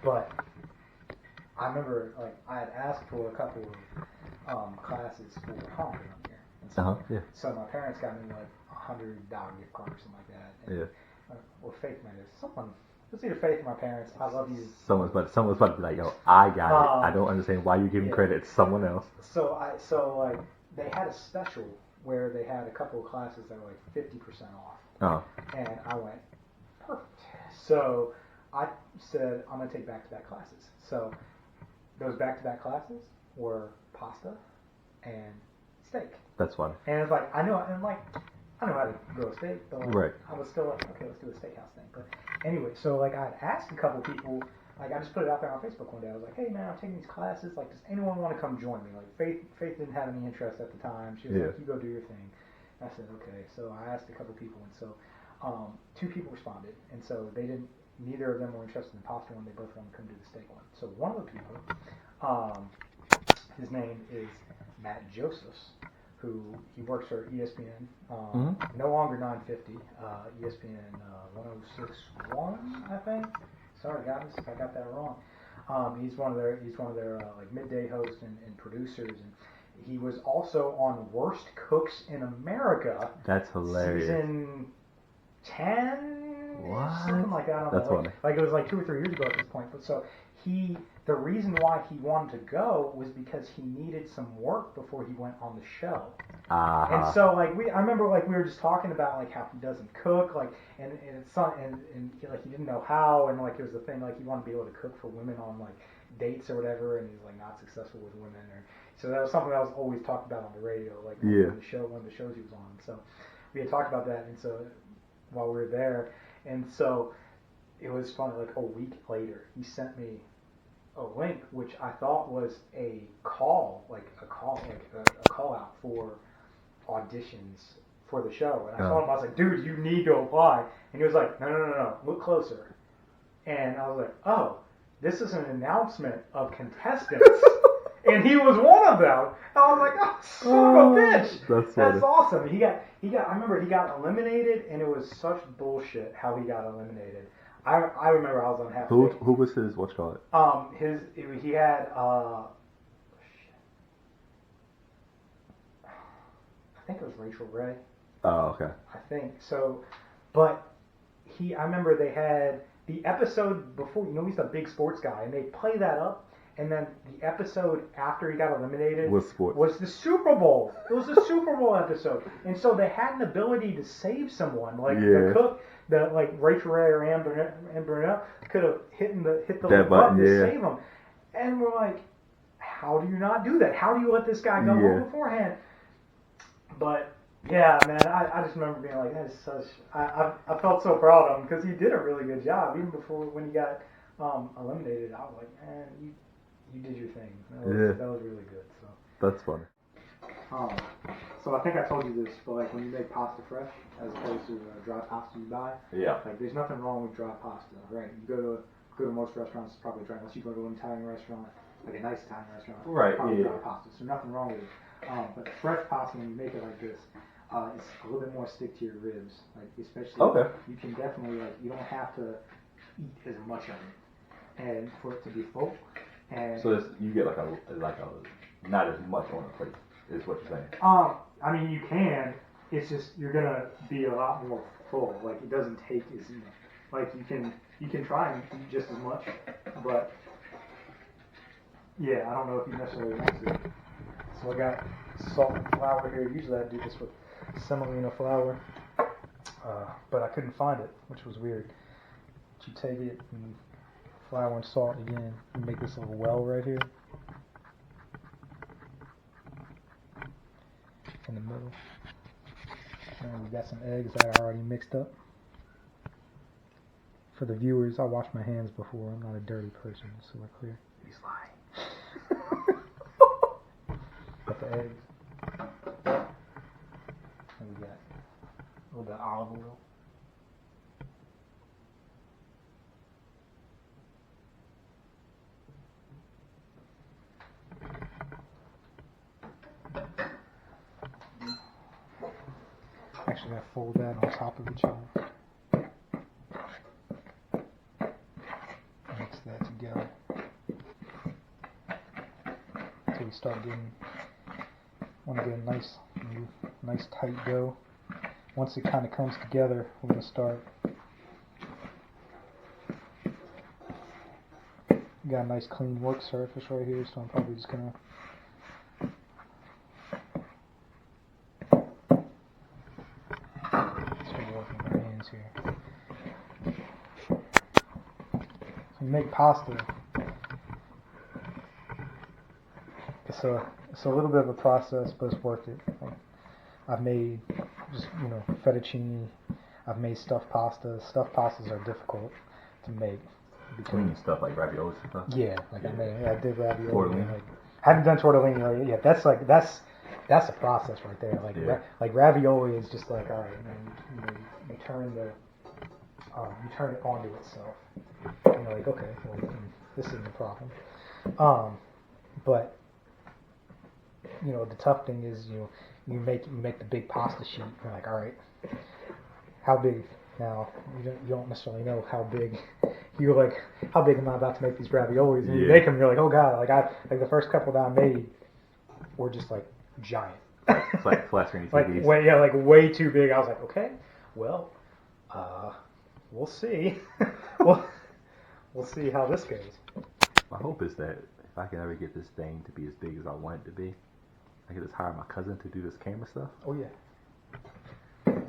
But I remember, like, I had asked for a couple of classes for honking up here. And so, so my parents got me, like, $100 gift card or something like that. And, or Faith made it. Someone, it's either Faith or my parents. I love you. Someone's about to be like, yo, I got it. I don't understand why you're giving credit to someone else. So, like, they had a special where they had a couple of classes that were, like, 50% off. Oh. And I went, perfect. So I said, I'm going to take back-to-back classes. So those back-to-back classes were pasta and steak. That's funny. And it's like, I know how to grill a steak, but like, I was still like, okay, let's do a steakhouse thing. But anyway, so like I had asked a couple people, like I just put it out there on Facebook one day. I was like, hey man, I'm taking these classes. Like, does anyone want to come join me? Like Faith didn't have any interest at the time. She was like, you go do your thing. And I said, okay. So I asked a couple people, and so 2 people responded, and so they didn't. Neither of them were interested in the pasta one. They both wanted to come do the steak one. So one of the people, his name is Matt Josephs, who he works for ESPN. No longer 950. ESPN 1061, I think. Sorry guys, if I got that wrong. He's one of their like midday hosts and producers, and he was also on Worst Cooks in America. That's hilarious. Season 10. What? Something like that. I don't That's know. funny. Like it was like 2 or 3 years ago at this point. But so the reason why he wanted to go was because he needed some work before he went on the show. And so like I remember like we were just talking about like how he doesn't cook, like and like he didn't know how, and like it was the thing like he wanted to be able to cook for women on like dates or whatever, and he's like not successful with women, or so that was something that was always talked about on the radio, like one of the shows he was on. So we had talked about that, and so while we were there. And so it was funny, like a week later, he sent me a link, which I thought was a call out for auditions for the show. And I told him, I was like, dude, you need to apply. And he was like, no, look closer. And I was like, oh, this is an announcement of contestants. And he was one of them. I was like, oh, son of a bitch. That's awesome. He got. I remember he got eliminated, and it was such bullshit how he got eliminated. I remember I was unhappy. Who was his? What you call it? He had. I think it was Rachel Ray. Oh, okay. I think so, but I remember they had the episode before. You know, he's a big sports guy, and they play that up. And then the episode after he got eliminated was the Super Bowl. It was the Super Bowl episode. And so they had an ability to save someone. Like the cook, like Rachel Ray or Ann Burnett could have hit the button to save him. And we're like, how do you not do that? How do you let this guy go home beforehand? But yeah, man, I just remember being like, that is such. I felt so proud of him because he did a really good job. Even before when he got eliminated, I was like, man, you did your thing. That was really good. So that's funny. So I think I told you this, but like when you make pasta fresh as opposed to dry pasta you buy, like there's nothing wrong with dry pasta, right? You go to most restaurants, it's probably dry. Unless you go to an Italian restaurant, like a nice Italian restaurant, probably dry pasta. So nothing wrong with it. But fresh pasta, when you make it like this, it's a little bit more stick to your ribs, like especially. You can definitely you don't have to eat as much of it, and for it to be full. And so you get like a not as much on a plate is what you're saying. I mean you can. It's just you're gonna be a lot more full. Like it doesn't take as much. Like you can try and eat just as much, but I don't know if you necessarily want to. So I got salt and flour here. Usually I do this with semolina flour, but I couldn't find it, which was weird. You take it and flour and salt again. You make this little well right here in the middle. And we got some eggs that I already mixed up. For the viewers, I washed my hands before. I'm not a dirty person, so we're clear. He's lying. Got the eggs. And we got a little bit of olive oil. Actually, I fold that on top of each other. Mix that together. we start getting, want to get a nice tight dough. Once it kind of comes together, we're going to start. Got a nice clean work surface right here, so I'm probably just going to here. So you make pasta. It's a little bit of a process, but it's worth it. Like, I've made just fettuccine. I've made stuffed pasta. Stuffed pastas are difficult to make. Clean stuff like ravioli and stuff. Yeah, I did ravioli. Like, I haven't done tortellini yet. That's a process right there. Like ravioli is just like, all right, you turn it onto itself. And you're like, okay, well, this isn't a problem. But the tough thing is you make the big pasta sheet. You're like, all right, how big? Now you don't necessarily know how big. You're like, how big am I about to make these raviolis? And you make them, you're like, oh god, like the first couple that I made were just like giant. It's like flat screen TVs. Like way too big. I was like, okay, well, we'll see. we'll see how this goes. My hope is that if I can ever get this thing to be as big as I want it to be, I can just hire my cousin to do this camera stuff. Oh yeah.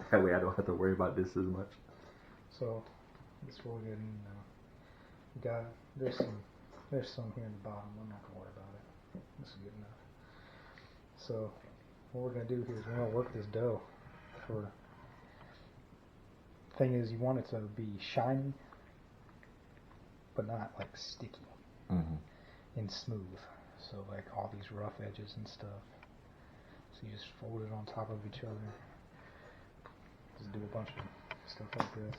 That way I don't have to worry about this as much. So this is what we're getting. There's some here in the bottom. I'm not gonna worry about it. This is good enough. So what we're gonna do here is we're gonna work this dough. Thing is, you want it to be shiny, but not like sticky and smooth. So like all these rough edges and stuff. So you just fold it on top of each other. Just do a bunch of stuff like this.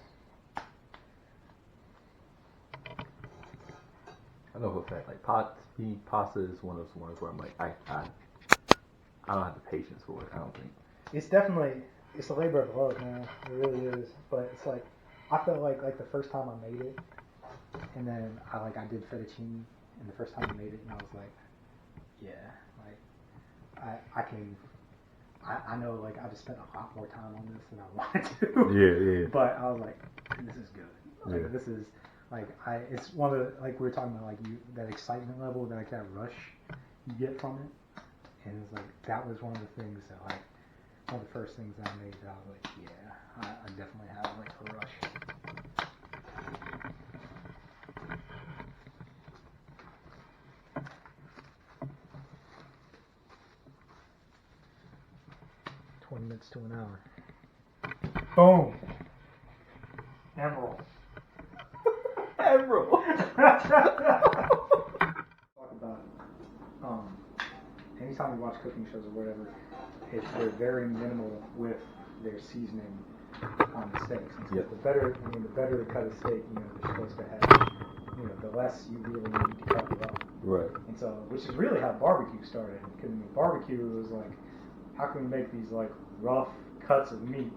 I know for a fact, like pasta is one of those ones where I'm like, I don't have the patience for it. I don't think. It's a labor of love, man. It really is. But it's like, I felt like the first time I made it, and then I did fettuccine, and the first time I made it, and I was like, yeah, like I know, like, I just spent a lot more time on this than I wanted to. Yeah. But I was like, this is good. Like, this is, like, it's one of the, like, we were talking about, like, that excitement level, that rush you get from it. And it's like, that was one of the things that, like, one of the first things I made that I was like, yeah, I definitely have, like, a rush. Minutes to an hour. Boom. Emerald. Talk about anytime you watch cooking shows or whatever, they're very minimal with their seasoning on the steaks. And so the better the cut of steak, they're supposed to have, the less you really need to cut it up. Right. And so, which is really how barbecue started. Because barbecue was like, how can we make these like rough cuts of meat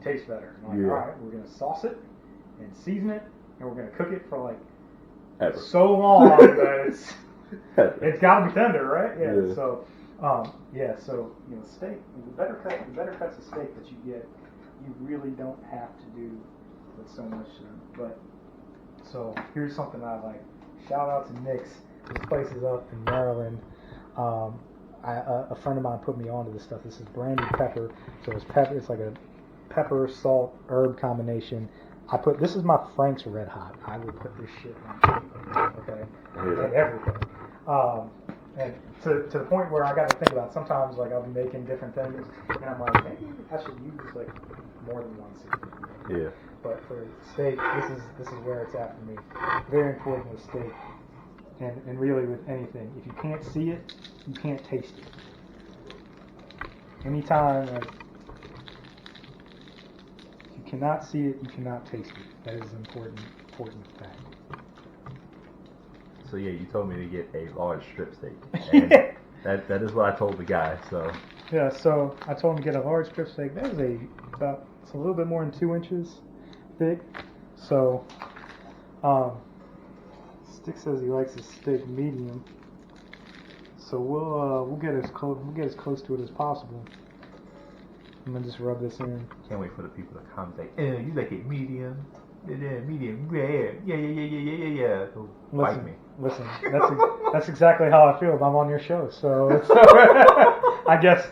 taste better? And all right, we're gonna sauce it and season it, and we're gonna cook it for like so long that it's gotta be tender, right? Yeah. So, steak. The better cuts of steak that you get, you really don't have to do with so much. But so here's something I like. Shout out to Nick's. This place is up in Maryland. A friend of mine put me onto this stuff. This is brandy pepper. So it's pepper. It's like a pepper, salt, herb combination. This is my Frank's Red Hot. I would put this shit on okay, and everything. And to the point where I got to think about sometimes like I'll be making different things, and I'm like, maybe I should use like more than one seasoning. Yeah. But for steak, this is where it's at for me. Very important with steak. And really with anything, if you can't see it, you can't taste it. Anytime if you cannot see it, you cannot taste it. That is an important fact. So yeah, you told me to get a large strip steak. And that is what I told the guy. So yeah, so I told him to get a large strip steak. That is it's a little bit more than 2 inches thick. So Stick says he likes his steak medium. So we'll get as close to it as possible. I'm gonna just rub this in. Can't wait for the people to comment like, you like it medium? Medium rare. Yeah. So fight me. Listen, that's exactly how I feel. I'm on your show, so it's, I guess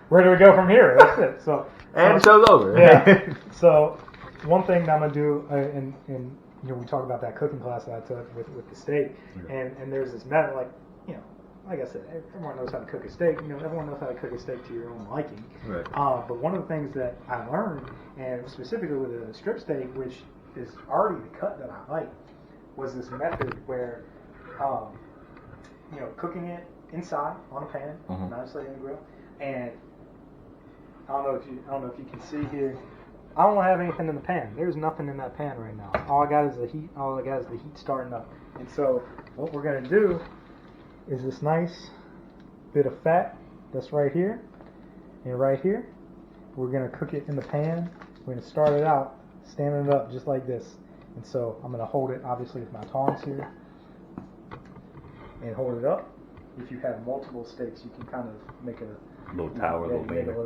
where do we go from here? That's it. So the show's over. Yeah. So one thing that I'm gonna do, and we talk about that cooking class that I took with the steak, and there's this method, like like I said, everyone knows how to cook a steak. Everyone knows how to cook a steak to your own liking. Right. But one of the things that I learned, and specifically with a strip steak, which is already the cut that I like, was this method where, cooking it inside on a pan, not necessarily in the grill, and I don't know if you can see here. I don't have anything in the pan. There's nothing in that pan right now. All I got is the heat. All I got is the heat starting up. And so what we're gonna do is this nice bit of fat that's right here and right here. We're gonna cook it in the pan. We're gonna start it out standing it up just like this. And so I'm gonna hold it obviously with my tongs here and hold it up. If you have multiple steaks, you can kind of make a little tower,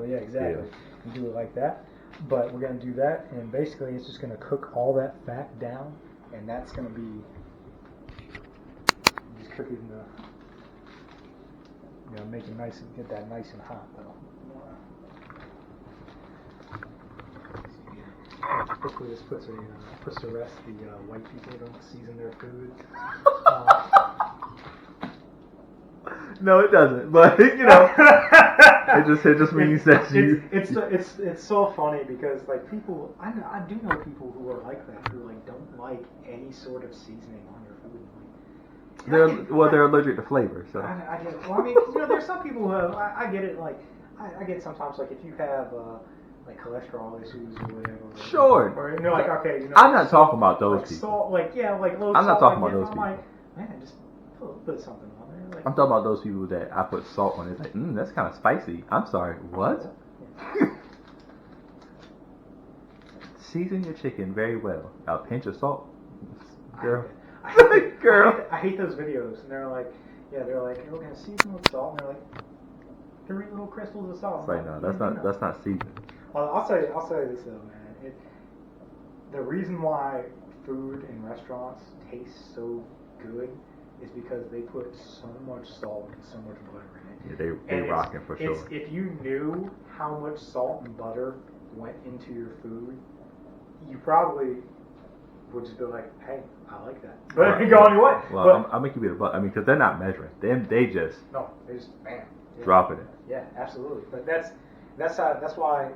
yeah, exactly. And do it like that. But we're going to do that, and basically it's just going to cook all that fat down, and that's going to be just cook it in the, make it nice and get that nice and hot though. Hopefully this puts to rest the white people who don't season their food. No, it doesn't. But it just means that you. It's so funny because like people, I do know people who are like that, who like don't like any sort of seasoning on their food. They're allergic to flavor. So I get it. Well, I mean, there's some people who I get it. Like I get sometimes like if you have like cholesterol issues or whatever. Sure. Or like okay, I'm not talking about those like people. Salt, like low I'm not salt, talking about those I'm people. like, man, just put something on there. Like, I'm talking about those people that I put salt on. It's like, that's kind of spicy. I'm sorry, what? Season your chicken very well. A pinch of salt, girl. I hate those videos, and they're like, we're gonna season with salt, and they're like 3 little crystals of salt. Right, no, that's not seasoning. Well, I'll say this though, man. The reason why food in restaurants tastes so good is because they put so much salt and so much butter in it. Yeah, they rocking for sure. If you knew how much salt and butter went into your food, you probably would just be like, hey, I like that. But if you go on your way. Well, I'll make you be the butt. I mean, because they're not measuring. They just bam. Yeah. Dropping it. Yeah, absolutely. But that's why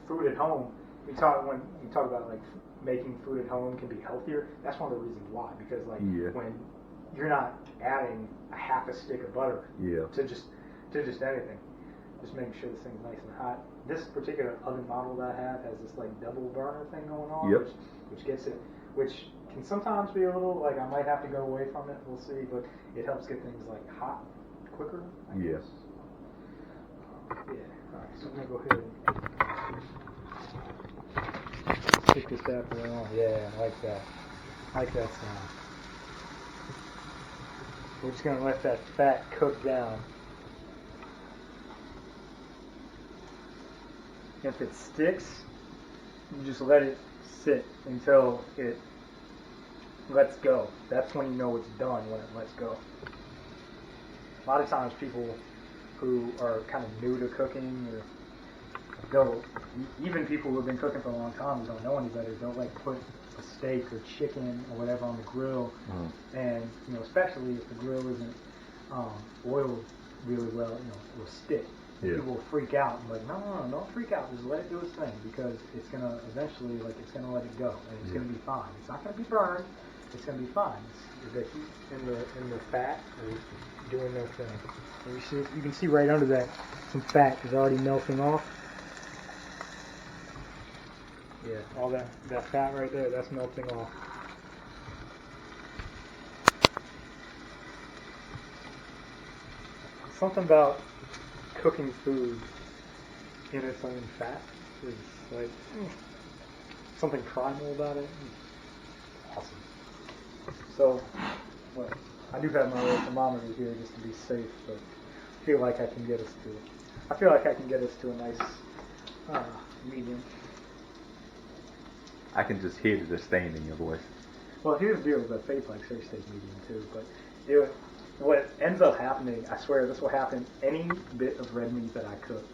food at home. When you talk about like making food at home can be healthier. That's one of the reasons why. Because when you're not adding a half a stick of butter to just anything, just making sure this thing's nice and hot. This particular oven model that I have has this like double burner thing going on, which gets it, which can sometimes be a little like I might have to go away from it. We'll see, but it helps get things like hot quicker. I guess. Yeah. All right. So I'm gonna go ahead and stick this bad boy on. Yeah, I like that. I like that sound. We're just gonna let that fat cook down. If it sticks, you just let it sit until it lets go. That's when you know it's done, when it lets go. A lot of times people who are kind of new to cooking, or even people who have been cooking for a long time who don't know any better, they'll like put a steak or chicken or whatever on the grill, and especially if the grill isn't oiled really well, it'll stick. Yeah. People will freak out and like, no, don't freak out. Just let it do its thing because it's gonna eventually it's gonna let it go and it's gonna be fine. It's not gonna be burned. It's gonna be fine. It's the heat and the fat are doing their thing. And you can see right under that some fat is already melting off. Yeah, all that fat right there, that's melting off. Something about cooking food in its own fat is like something primal about it. Awesome. So, I do have my little thermometer here just to be safe, but feel like I can get us to a nice medium. I can just hear the disdain in your voice. Well, here's the deal with the Faith likes her steak medium too, but what ends up happening, I swear this will happen, any bit of red meat that I cook,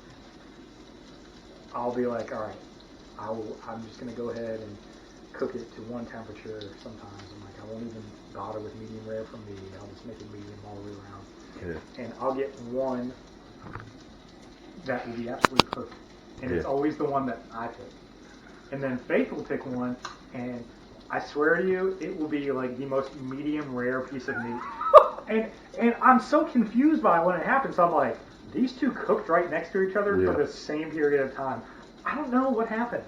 I'll be like, all right, I'm just going to go ahead and cook it to one temperature sometimes. I'm like, I won't even bother with medium rare for me. I'll just make it medium all the way around. Yeah. And I'll get one that will be absolutely perfect. And it's always the one that I pick. And then Faith will pick one, and I swear to you, it will be like the most medium rare piece of meat. And I'm so confused by it when it happens. I'm like, these two cooked right next to each other for the same period of time. I don't know what happened.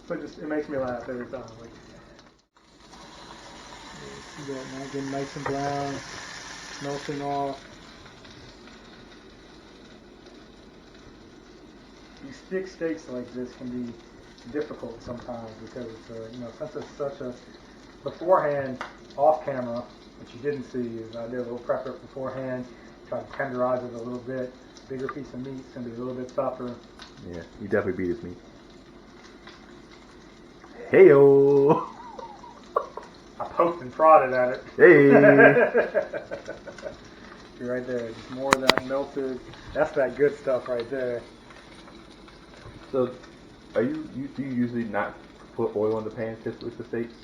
But it makes me laugh every time. Like, see that now getting nice and brown, melting off. These thick steaks like this can be difficult sometimes because it's since it's such a beforehand off camera, which you didn't see, is I did a little prep work beforehand, tried to tenderize it a little bit. Bigger piece of meat, it's gonna be a little bit tougher. Yeah, you definitely beat his meat. Hey-o! I poked and prodded at it. Hey! You're right there. Just more of that melted. That's that good stuff right there. So, do you usually not put oil in the pan typically for steaks?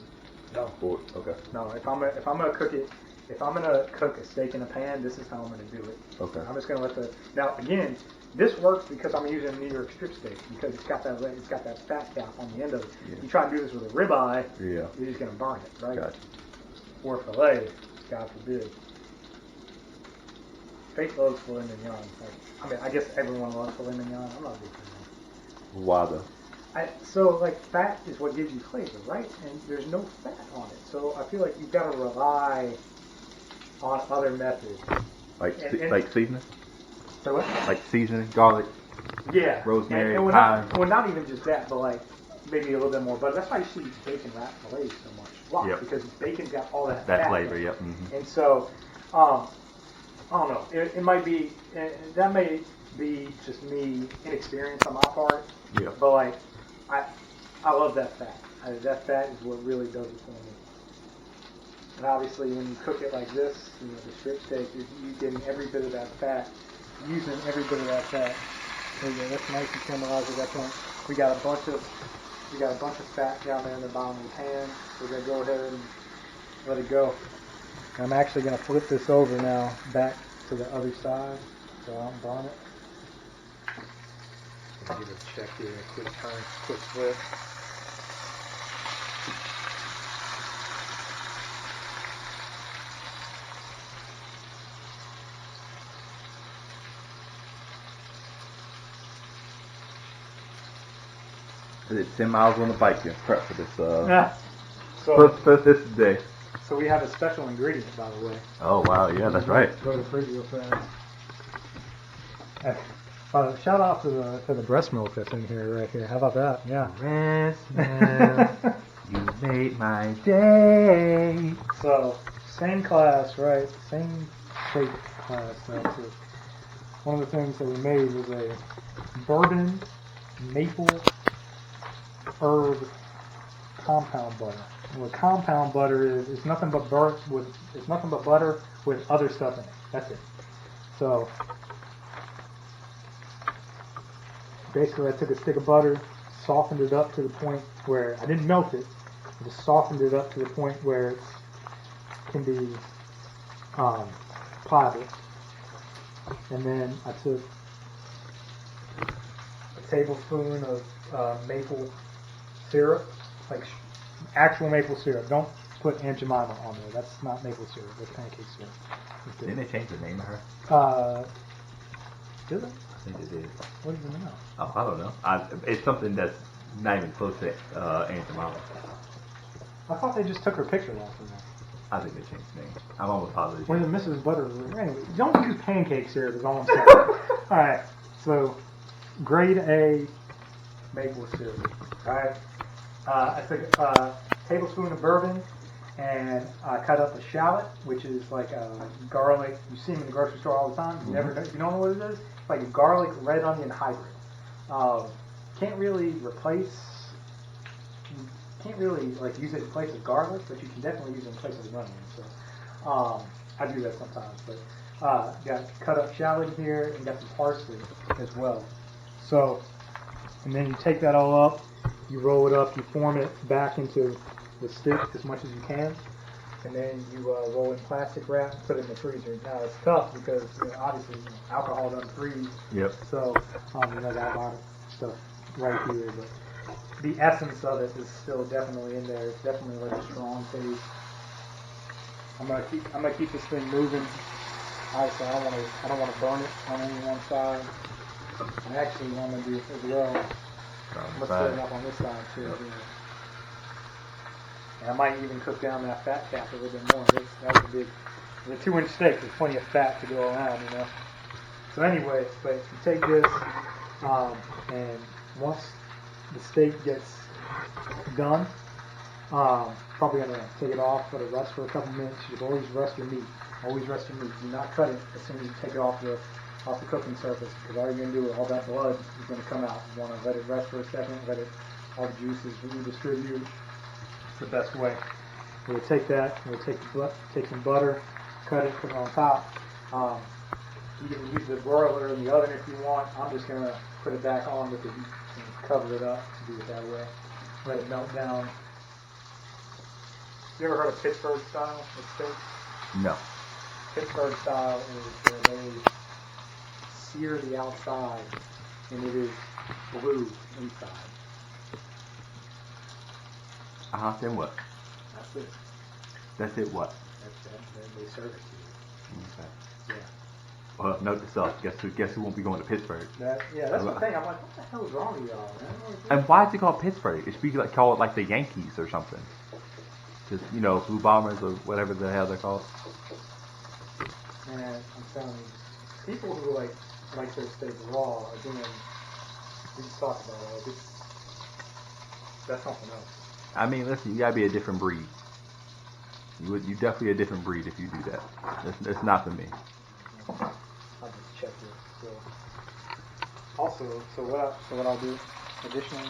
No. Okay. No. If I'm gonna cook it, if I'm gonna cook a steak in a pan, this is how I'm gonna do it. Okay. I'm just gonna let now again. This works because I'm using a New York strip steak because it's got that fat cap on the end of it. Yeah. You try and do this with a ribeye, you're just gonna burn it, right? Gotcha. Or filet, God forbid. Faith loves filet mignon. I guess everyone loves filet mignon. I'm not a big fan. Why though? Fat is what gives you flavor, right? And there's no fat on it. So I feel like you've got to rely on other methods. Like seasoning? So what? Like seasoning, garlic, rosemary, thyme. Not even just that, but like maybe a little bit more butter. That's why you see bacon wrap fillets so much. Why? Yep. Because bacon's got all that fat flavor, yep. Mm-hmm. And so, I don't know. It might be, that may be just me inexperienced on my part. Yeah. But like, I love that fat. That fat is what really does it for me. And obviously, when you cook it like this, the strip steak, you're getting every bit of that fat. Using every bit of that fat. There you go. That's nice and caramelized at that point. We got a bunch of fat down there in the bottom of the pan. We're gonna go ahead and let it go. I'm actually gonna flip this over now back to the other side, so I don't burn it. I'll give it a check here, a quick turn, quick flip. I did 10 miles on the bike and prep for this. For this day. So we have a special ingredient, by the way. Oh wow, yeah, that's right. Go to the fridge real fast. Shout out to the breast milk that's in here, right here. How about that? Yeah. Breast milk, you made my day. So same class, right? Same shape class. That's it. One of the things that we made was a bourbon maple herb compound butter. What compound butter is, it's nothing but butter with other stuff in it. That's it. So basically, I took a stick of butter, softened it up to the point where I didn't melt it. I just softened it up to the point where it can be pliable. And then I took a tablespoon of maple syrup, like actual maple syrup. Don't put Aunt Jemima on there. That's not maple syrup. That's pancake syrup. Didn't they change the name of her? Did they? I think they did. What is it now? Oh, I don't know. It's something that's not even close to Aunt Jemima. I thought they just took her picture off of that. I think they changed the name. I'm almost positive. When the Mrs. Butter. Anyway, don't use pancake syrup is all I'm saying. Alright, so grade A maple syrup. Alright. I took a tablespoon of bourbon, And I cut up a shallot, which is like a garlic. You see them in the grocery store all the time. You never know, you don't know what it is? It's like a garlic red onion hybrid. Can't really like use it in place of garlic, but you can definitely use it in place of an onion. So I do that sometimes. But got cut up shallot here and got some parsley as well. So, and then you take that all up, you roll it up, you form it back into the stick as much as you can, and then you roll in plastic wrap and put it in the freezer. Now it's tough because obviously alcohol doesn't freeze. Yep. So got a lot of stuff right here, but the essence of it is still definitely in there. It's definitely like a strong taste. I'm gonna keep this thing moving. Obviously, I don't want to burn it on any one side. And actually, what I'm gonna do as well, let's put it up on this side too. Yep. And I might even cook down that fat cap a little bit more. That was a 2-inch steak. There's plenty of fat to go around, you know. So anyway, but you take this, and once the steak gets done, probably gonna take it off, let it rest for a couple minutes. You should always rest your meat. Always rest your meat. Do not cut it as soon as you take it off the cooking surface, because all you're gonna do, all that blood is gonna come out. You want to let it rest for a second, all the juices redistribute. It's the best way. We'll take that. We'll take some butter, cut it, put it on top. You can use the broiler in the oven if you want. I'm just gonna put it back on with the heat and cover it up to do it that way. Let it melt down. You ever heard of Pittsburgh style of steak? No. Pittsburgh style is where they sear the outside and it is blue inside. Then what? That's it. That's it. What? That's it. Then they serve it to you. Okay. Yeah. Well, note to self. Guess who won't be going to Pittsburgh? That's the thing. I'm like, what the hell is wrong with y'all, man? And why is it called Pittsburgh? It should be called like the Yankees or something. Just Blue Bombers or whatever the hell they're called. And I'm telling you, people who like their steak raw are doing. We just talked about it. That's something else. I mean, listen, you gotta be a different breed. You definitely a different breed if you do that. It's not for me. I'll just check this. So, also, what I'll do, additionally,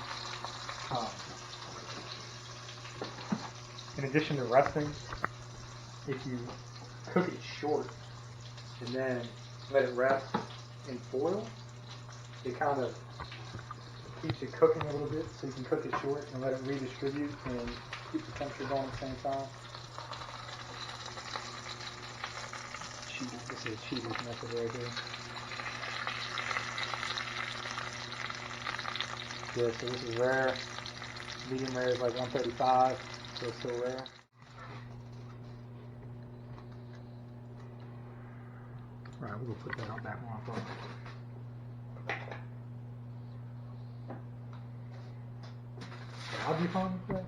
in addition to resting, if you cook it short and then let it rest in foil, it kind of keeps it cooking a little bit, so you can cook it short and let it redistribute and keep the temperature going at the same time. This is cheapest method right here. Yeah, so this is rare. Medium rare is like 135, so it's still rare. Alright, we're going to put that out back on for I'll be fine with that.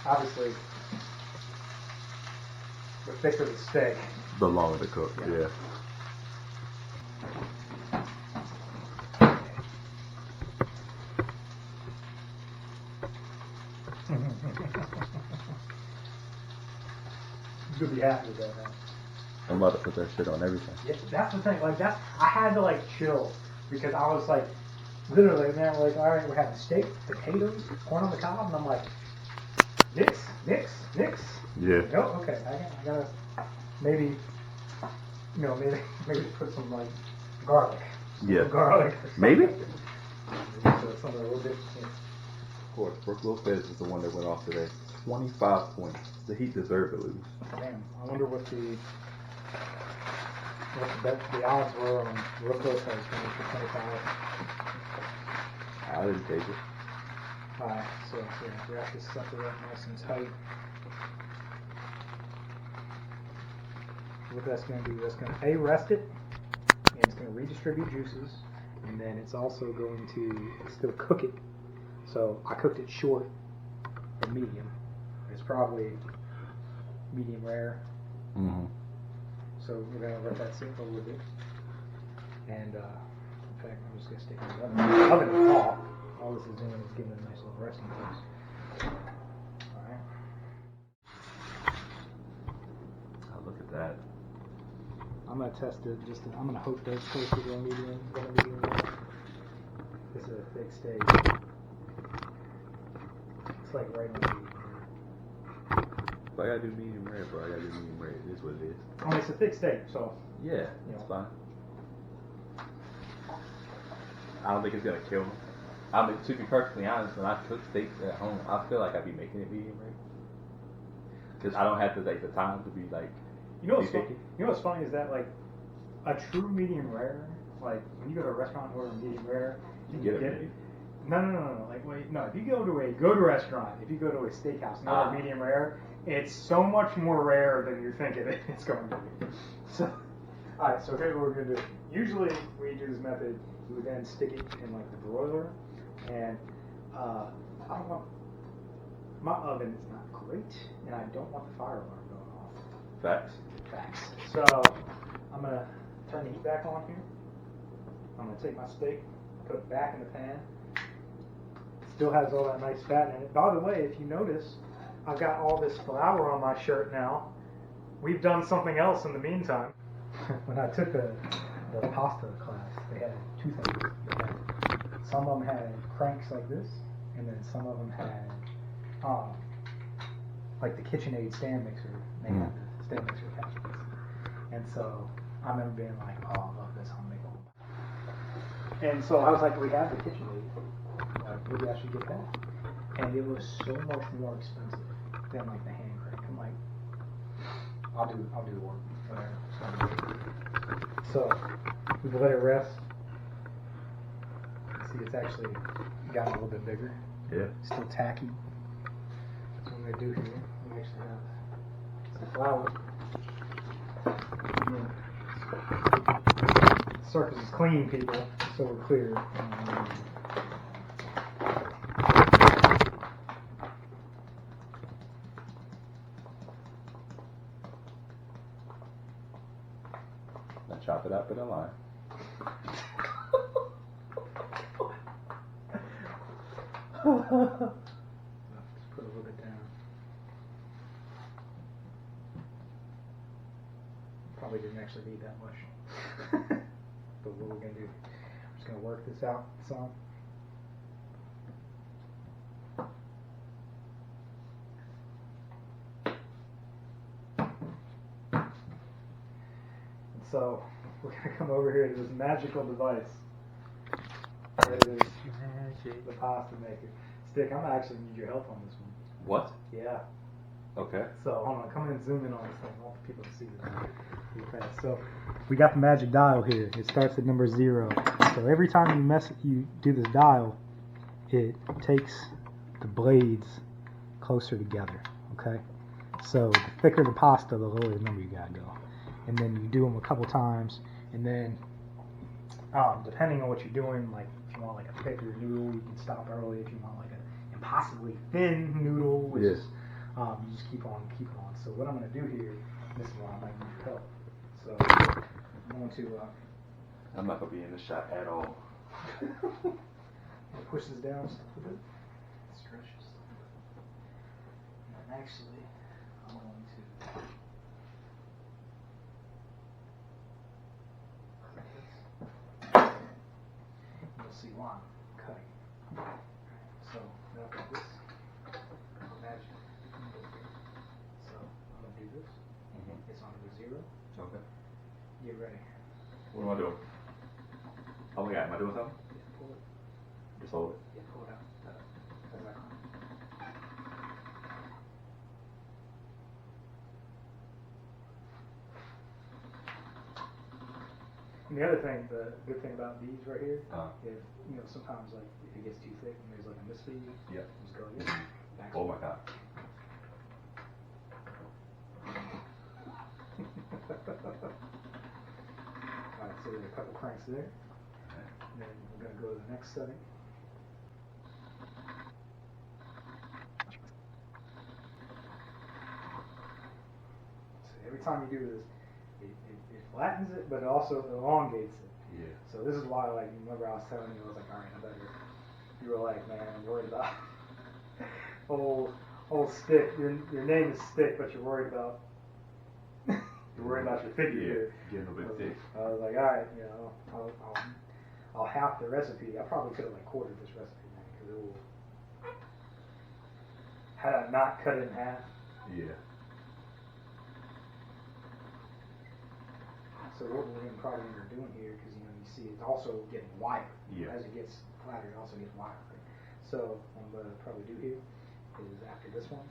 Obviously, the thicker the steak, the longer the cook. Yeah. You'll be happy with that, man. I'm about to put that shit on everything. Yeah, that's the thing. Like I had to chill because I was like, literally, man. Like, all right, we're having steak, potatoes, corn on the cob, and I'm like, nix. Yeah. Oh, okay. I gotta maybe put some garlic. Yeah. Garlic. Maybe. So something a little bit. Of course, Brooke Lopez is the one that went off today. 25 points. The Heat deserved to lose. Damn. I wonder what the odds were on Brooke Lopez winning for 25. I didn't take it. Alright, so wrap this sucker up nice and tight. What that's going to do, that's going to rest it, and it's going to redistribute juices, and then it's also going to still cook it. So I cooked it short and medium. It's probably medium rare. Mm-hmm. So we're going to let that sit for a little bit. And in fact, I'm just gonna stick it in the oven. The oven is off. All this is doing is giving it a nice little resting place. All right. Oh, look at that. I'm gonna test it. I'm gonna hope that it's closer to a medium. This is a thick steak. It's like right on medium. If I gotta do medium rare, bro, I gotta do medium rare. It is what it is. I mean, it's a thick steak, so. Yeah, it's fine. I don't think it's gonna kill me. I mean, to be perfectly honest, when I cook steaks at home, I feel like I'd be making it medium rare. Because I don't have to take the time to be like. You know what's funny? You know what's funny is that like a true medium rare, like when you go to a restaurant and order a medium rare, you get it. No. Like wait, no. If you go to a restaurant, if you go to a steakhouse and order medium rare, it's so much more rare than you think it's going to be. So, all right. So here's what we're gonna do. Usually we do this method. We would then stick it in like the broiler, and I don't want my oven is not great, and I don't want the fire alarm going off. Facts. So I'm gonna turn the heat back on here. I'm gonna take my steak, put it back in the pan. Still has all that nice fat in it. By the way, if you notice, I've got all this flour on my shirt now. We've done something else in the meantime. When I took the pasta class, they had two things. Some of them had cranks like this, and then some of them had like the KitchenAid stand mixer. They had the stand mixer cabinets. And so I remember being like, oh, I love this, I'm gonna make one. And so I was like, we have the KitchenAid. Maybe I should get that. And it was so much more expensive than like the hand crank. I'm like, I'll do the work. Whatever. So we've let it rest. See, it's actually gotten a little bit bigger. Yeah. Still tacky. So what I'm gonna do here, we actually have some flour. Surface is clean, people, so we're clear. Now chop it up in a line. Just put a little bit down. Probably didn't actually need that much. But what we're going to do, I'm just going to work this out some. And so we're going to come over here to this magical device. There it is. Magic. The pasta maker. Stick, I'm going to actually need your help on this one. What? Yeah. Okay. So hold on, come in and zoom in on this thing. I want the people to see this. So we got the magic dial here. It starts at number 0. So every time you do this dial, it takes the blades closer together. Okay. So the thicker the pasta, the lower the number you gotta go. And then you do them a couple times, and then depending on what you're doing, like if you want like a thicker noodle, you can stop early. If you want like an impossibly thin noodle, which is you just keep on. So what I'm going to do here, this is why I might need your help. So I'm going to. I'm not going to be in the shot at all. Push this down just a little bit. Stretch this a little bit. And actually, I'm going to. You'll see why I'm cutting. So now I've got this. Magic. So I'm going to do this. It's on the 0. Okay. Get ready. What am I doing? Oh my God, am I doing something? Yeah, pull it. Just hold it. Yeah, pull it out. And the other thing, the good thing about these right here is, sometimes like if it gets too thick and there's like a misfeed, just go in. Oh my God. Alright, so there's a couple cranks there. And then we're going to go to the next setting. So every time you do this, it flattens it, but it also elongates it. Yeah. So this is why, like, remember I was telling you, I was like, all right, I better. You were like, man, I'm worried about old Stick. Your name is Stick, but you're worried about your figure here. Getting a bit thick. I was like, all right, you know, I'll half the recipe. I probably could have like quartered this recipe, man, because it will. Had I not cut it in half. Yeah. So what we're going to probably end up doing here, because you see it's also getting wider. Yeah. As it gets flatter, it also gets wider. Right? So what I'm going to probably do here is after this one,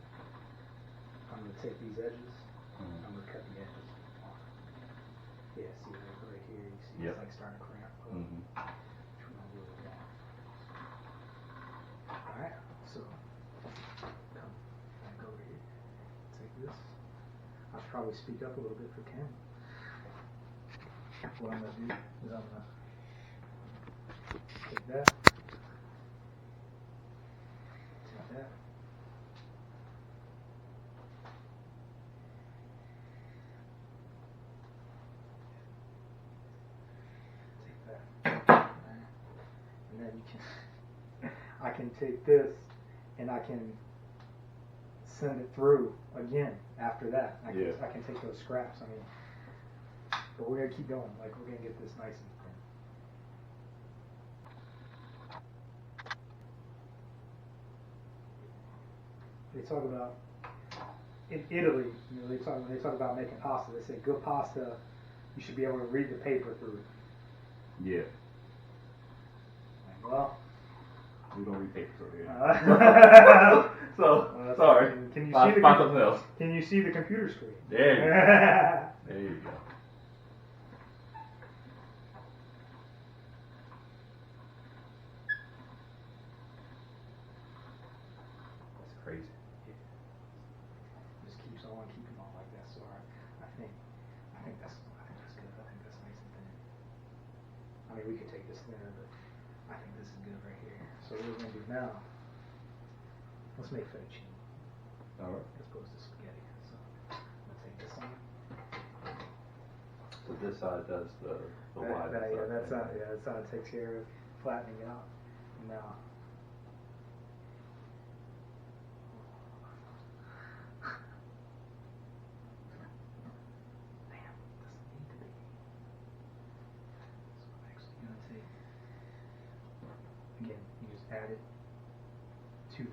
I'm going to take these edges, I'm going to cut the edges off. Yeah, see right here, you see it's like starting to cramp. Which one I'll do with that. Alright, so come back over here. Take this. I should probably speak up a little bit for Ken. What I'm going to do is I'm going to take that, take that, take that, and then I can take this and I can send it through again after that. I can take those scraps. I mean, but we're gonna keep going. Like we're gonna get this nice and thin. They talk about in Italy. You know, they talk about making pasta. They say good pasta, you should be able to read the paper through it. Yeah. Well, we don't read paper through here. So sorry. Can you find something else? Can you see the computer screen? There you go. There you go. Crazy. Yeah. Just keeps on keeping on like that. So I think that's good. I think that's nice and thin. I mean, we could take this thinner, but I think this is good right here. So what we're gonna do now? Let's make fettuccine. All right. As opposed to spaghetti. So I'm gonna take this on. So this side does the wide. That's how it takes care of flattening it out. Now. Again, you just add it to this.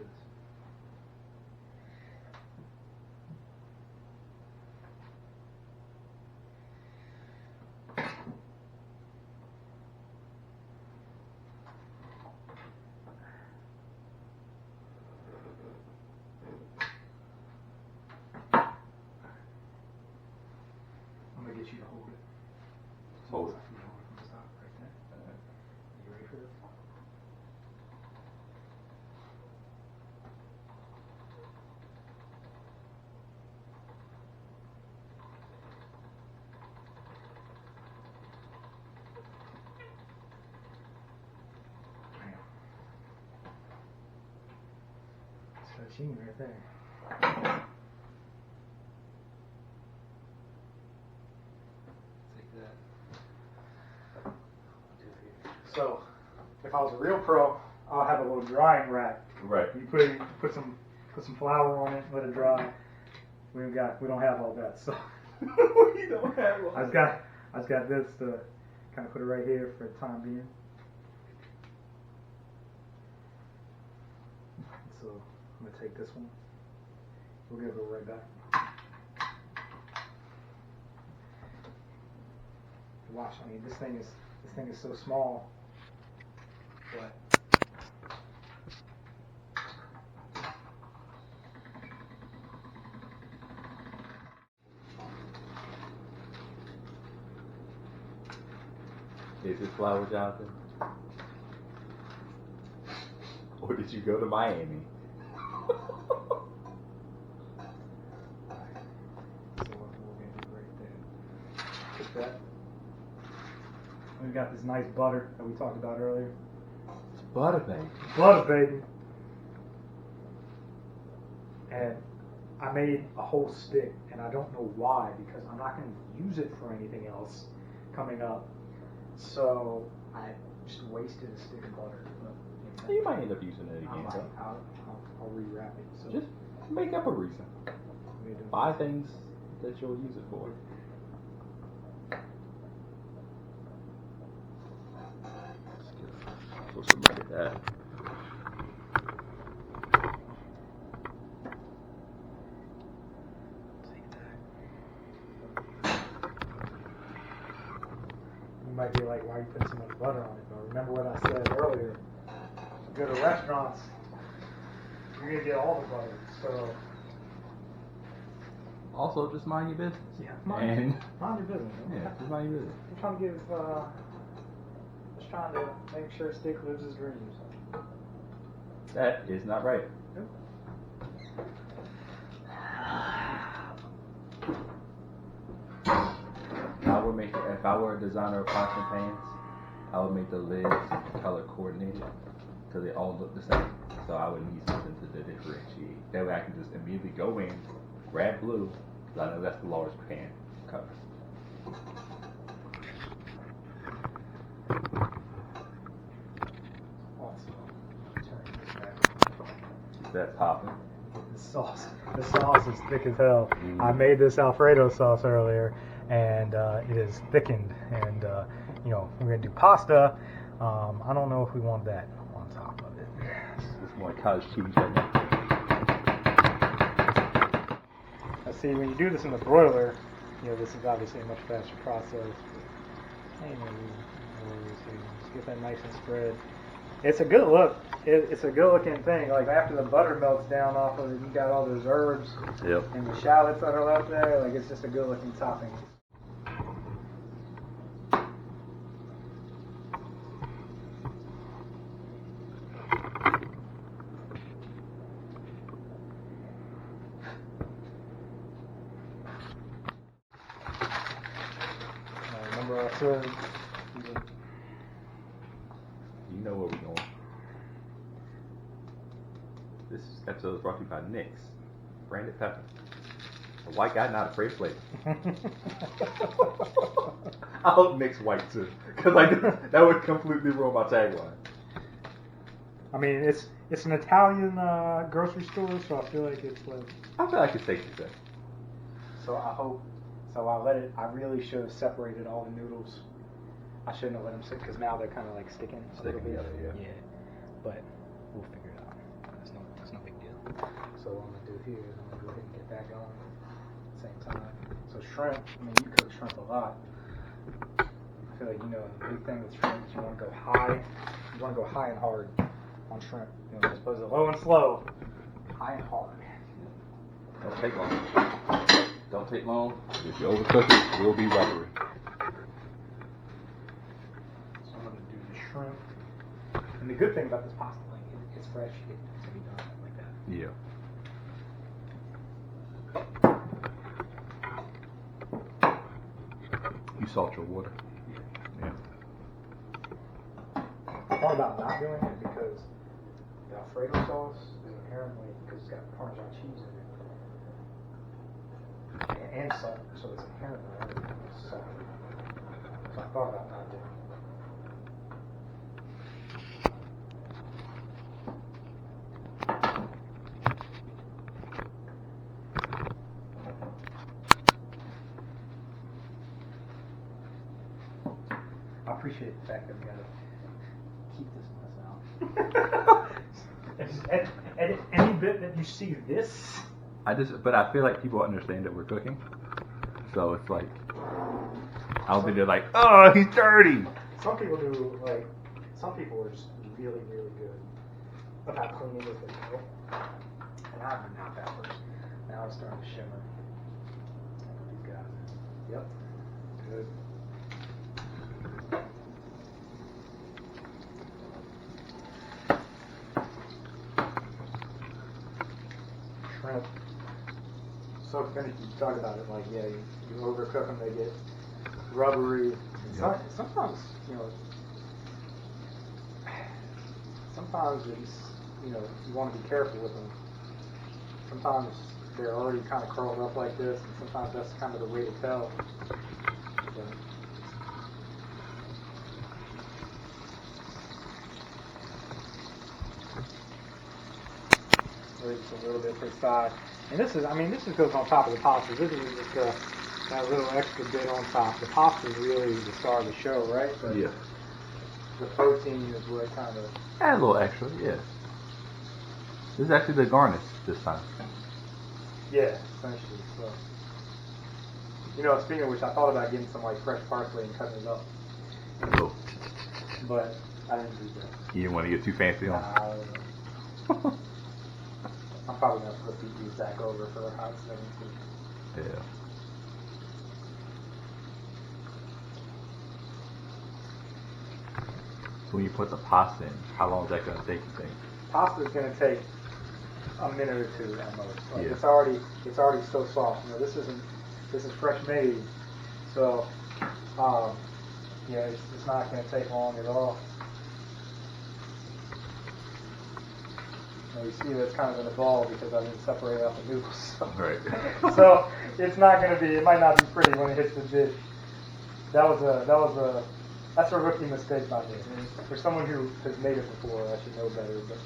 I'm going to get you to hold it. Hold it. You hold it from the top right there. You ready for this? Fettuccine right there. Take that. So, if I was a real pro, I'll have a little drying rack. Right. You put some flour on it, let it dry. We don't have all that, so We don't have all I've got this to kind of put it right here for the time being. So I'm gonna take this one. We're gonna go right back. Watch. I mean, this thing is so small, but Is this flour, Jonathan? Or did you go to Miami? So what we're gonna do right there. Take that. We've got this nice butter that we talked about earlier. It's butter, baby. Butter, baby. And I made a whole stick, and I don't know why, because I'm not going to use it for anything else coming up. So I just wasted a stick of butter. But, You might end up using it again. I'll rewrap it. So just make up a reason. Buy things that you'll use it for. Let's get a look at that. You might be like, why are you putting so much butter on it? But remember what I said earlier. You go to restaurants, you're going to get all the butter. So. Also, just mind your business. Yeah, mind your business. Yeah, just mind your business. I'm trying to give, just trying to make sure Stick lives his dreams. That is not right. Nope. If I were a designer of pots and pans, I would make the lids color coordinated so they all look the same. So I would need something to differentiate. That way I can just immediately go in, grab blue, because I know that's the large pan color. Keep that popping. The sauce is thick as hell. I made this Alfredo sauce earlier, and it is thickened. And we're gonna do pasta. I don't know if we want that on top of it. It's more like cottage cheese right now. Now, see, when you do this in the broiler, this is obviously a much faster process. Just get that nice and spread. It's a good look. It's a good looking thing. Like after the butter melts down off of it, you got all those herbs and the shallots that are left there. Like it's just a good looking topping. Remember I said. You know where we're going. This episode is brought to you by NYX branded pepper. A white guy not afraid of flavor. I hope NYX white too, because that would completely ruin my tagline. I mean, it's an Italian grocery store, so I feel like it's like. I feel like it's safe to say. So I hope. So I really should have separated all the noodles. I shouldn't have let them sit because now they're kind of like sticking together. Yeah. But we'll figure it out. It's no big deal. So what I'm gonna do here is I'm gonna go ahead and get that going at the same time. So shrimp. I mean, you cook shrimp a lot. I feel like the big thing with shrimp is you want to go high. You want to go high and hard on shrimp. As opposed to low and slow. High and hard. Don't take long. Don't take long. If you overcook it, it will be rubbery. So I'm going to do the shrimp. And the good thing about this pasta, like, it's fresh. It can be done like that. Yeah. You salt your water. Yeah. I thought about not doing it because the Alfredo sauce is inherently, because it's got Parmesan cheese in it. And salt, so it's inherently salty. So I thought about not doing it. I appreciate the fact that we gotta keep this mess out. Edit any bit that you see this. But I feel like people understand that we're cooking. So it's like, I don't think they're like, oh, he's dirty. Some people do, some people are just really, really good about cleaning with their nail. And I'm not that person. Now it's starting to shimmer. These guys. Yep. Good. Shrimp. So finished. You talk about it like, yeah, you overcook them, they get rubbery. Yep. Sometimes, sometimes it's, you want to be careful with them. Sometimes they're already kind of curled up like this, and sometimes that's kind of the way to tell. really just a little bit per side. And this is goes on top of the pasta. This is just that little extra bit on top. The pasta is really the star of the show, right? But yeah. The protein is what kind of... Add a little extra, yeah. This is actually the garnish this time. Yeah, essentially. So, speaking of which, I thought about getting some like fresh parsley and cutting it up. Oh. But I didn't do that. You didn't want to get too fancy on it? I'm probably going to flip these back over for the hot 17. Yeah. So when you put the pasta in, how long is that going to take, you think? Pasta is going to take a minute or two at most. Like yeah. It's already so soft. This is fresh made, so it's not going to take long at all. You see that's kind of in a ball because I didn't separate out the noodles. So. Right. So it's not going to be. It might not be pretty when it hits the dish. That's a rookie mistake by me. I mean, for someone who has made it before, I should know better. But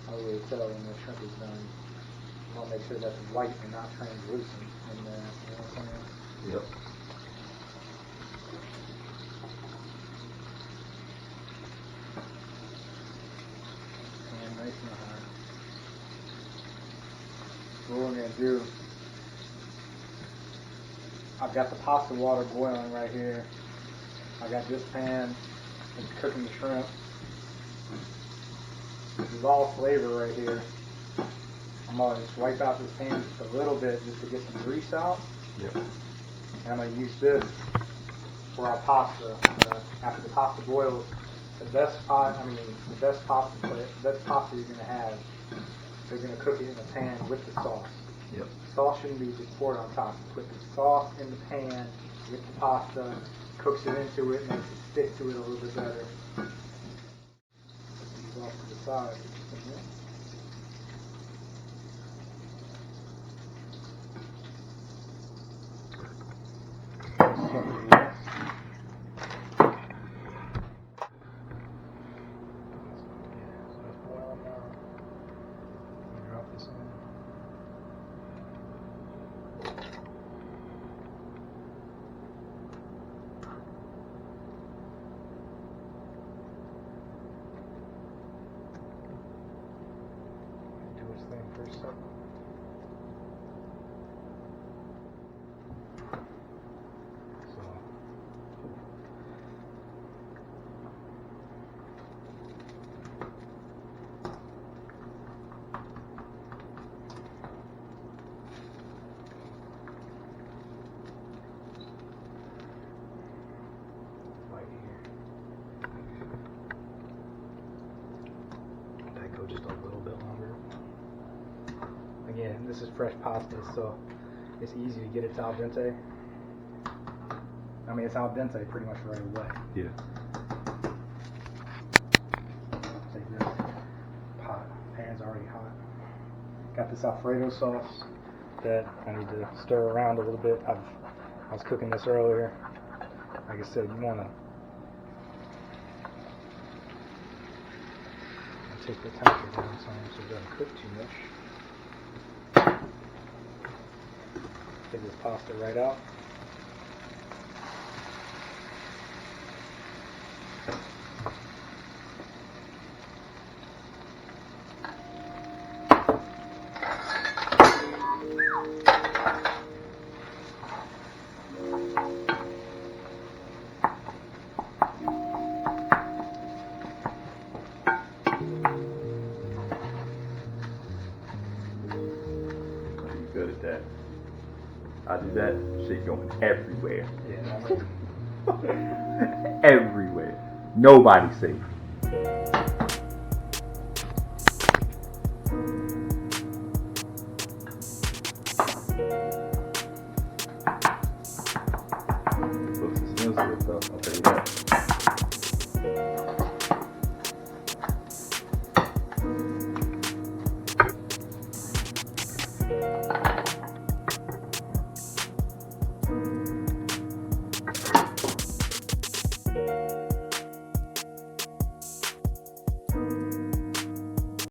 I'll really tell when the shrimp is done. I'll make sure that's white and not translucent. And you know what I'm saying? Yep. And nice and hot. So what we're going to do, I've got the pasta water boiling right here. I got this pan. It's cooking the shrimp. This is all flavor right here. I'm going to just wipe out this pan just a little bit just to get some grease out. Yep. And I'm going to use this for our pasta. After the pasta boils, the best pasta you're going to have, you're going to cook it in a pan with the sauce. Yep. The sauce shouldn't be just poured on top. You put the sauce in the pan with the pasta, cooks it into it, makes it stick to it a little bit better. Put these off to the side. For a second. Right here. That go just a little bit longer. Again, this is fresh pasta, so it's easy to get it to al dente. I mean, it's al dente pretty much right away. Yeah. Take this pan's already hot. Got this Alfredo sauce that I need to stir around a little bit. I was cooking this earlier. Like I said, you want to take the temperature down some so it doesn't cook too much. Take this pasta right out. Good at that. I do that, shit going everywhere. Yeah, Everywhere. Nobody's safe.